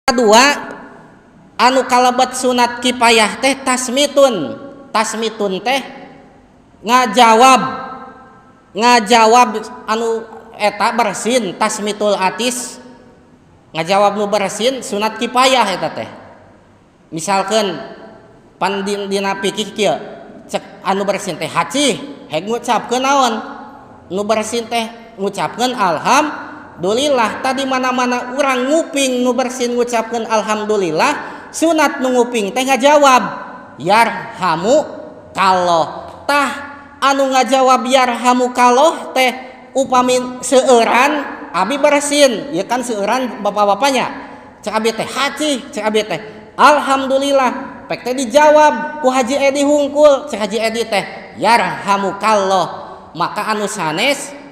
Kedua, anu kalebat sunat kifayah teh tasmitun teh ngajawab anu eta bersin tasmitul atis ngajawab nu bersin sunat kifayah eta teh. Misalkan pan dina fikih kieu cek anu bersin teh haci heg ngucapkeun naon nu bersin teh ngucapkeun alhamdulillah. Tadi mana-mana urang nguping nu bersin ngucapkeun alhamdulillah, sunat nu nguping teh ngajawab yarhamu kalloh. Tah anu ngajawab yarhamu kalloh teh upami seueuran abi bersin, ya kan seueuran bapak-bapaknya. Cek abi teh haji, cek abi teh alhamdulillah, pek teh dijawab ku Haji Edi hungkul, cek Haji Edi teh yarhamu kalloh. Maka anu sanes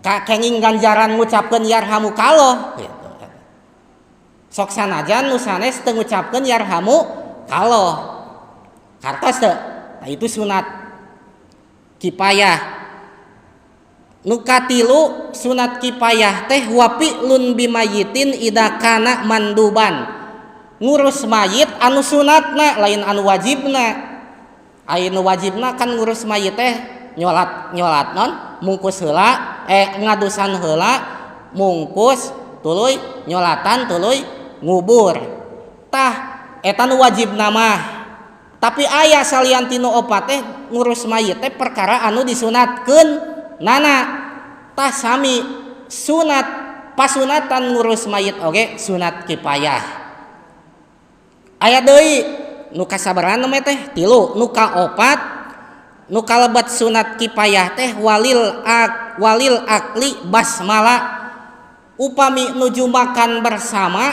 kenging ganjaran ngucapkeun yarhamu kalloh gitu. Sok sanajan nu sanes teu ngucapkeun yarhamu kalloh. Kartos teu? Nah, itu sunat kifayah. Nu katilu sunat kifayah teh wafi'lun bimayitin idza kana manduban. Ngurus mayit anu sunatna lain anu wajibna. Anu wajibna kan ngurus mayit teh nyolat non mungkus heula ngadusan heula mungkus tuluy nyolatan tuluy ngubur. Tah eta nu wajibna mah. Tapi aya salian tinu opat teh ngurus mayit teh perkara anu disunatkeun nana. Tah sami sunat pasunatan ngurus mayit oge sunat kifayah. Aya deui nu kasabaran mah teh tilu. Nu kaopat nu kalebat sunat kifayah teh walil akli basmalah. Upami nuju makan bersama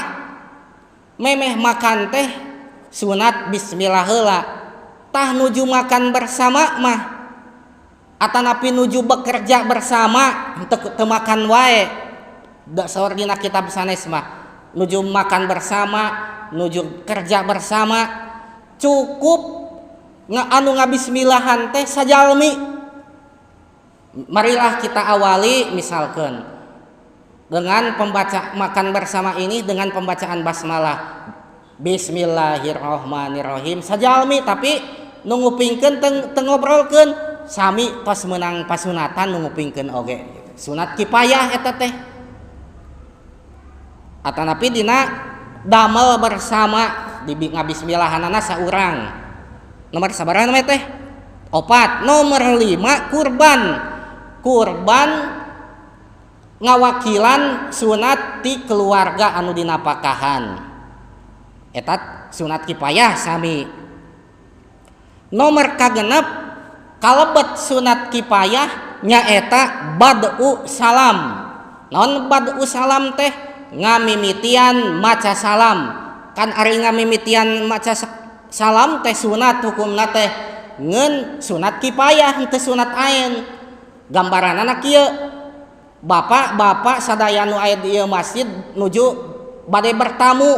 memeh makan teh sunat bismillah heula. Tah nuju makan bersama mah atanapi nuju bekerja bersama teu makan wae. Da saur dina kitab sanes mah nuju makan bersama, nuju kerja bersama cukup anu ngabismillahan teh sajalmi. Marilah kita awali misalkan dengan pembaca makan bersama ini dengan pembacaan basmalah bismillahirrahmanirrahim sajalmi, tapi nu ngupingkeun teu ngobrolkeun sami pas meunang pasunatan nu ngupingkeun oge. Sunat kifayah eta teh. Atanapi dina damel bersama di ngabismillahanana saurang. Nomor sabaraha namanya teh? Opat. Nomor 5 kurban ngawakilan sunat ti keluarga anu dinapakahan. Eta sunat kifayah sami. Nomor kagenep kalebet sunat kifayah nyaeta bad'u salam. Naon bad'u salam teh? Ngamimitian maca salam. Kan ari ngamimitian maca salam teh sunat hukumna teh ngeun sunat kifayah teu sunat ain. Gambaranna kieu, bapak sadaya nu aya di masjid nuju bade bertamu.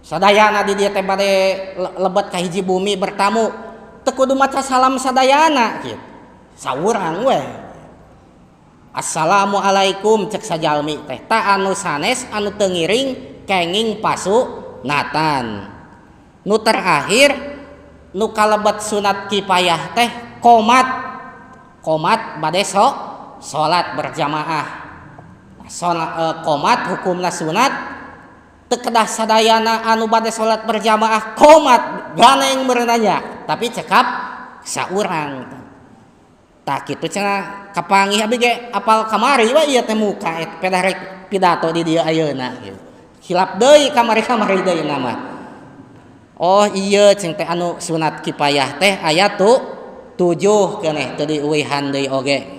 Sadayana di dieu teh bade lebet ka hiji bumi bertamu. Teu kudu maca salam sadayana kieu. Saurang we. Assalamualaikum cek sajalmi teh. Ta anu sanes anu teu ngiring kenging pasunatan. Nu terakhir nu kalebat sunat kifayah teh qomat bade salat berjamaah. Qomat hukumna sunat teu kedah sadayana anu bade salat berjamaah qomat ganeng meunanya tapi cekap saurang. Tah kitu cenah kapanggih abi ge apal kamari we ieu teh muka pedah rek pidato di dieu ayeuna kitu. Hilap deui kamari deui nama. Oh iya cing teh anu sunat kifayah teh aya 7 keneh teu dieuwihan deui oge.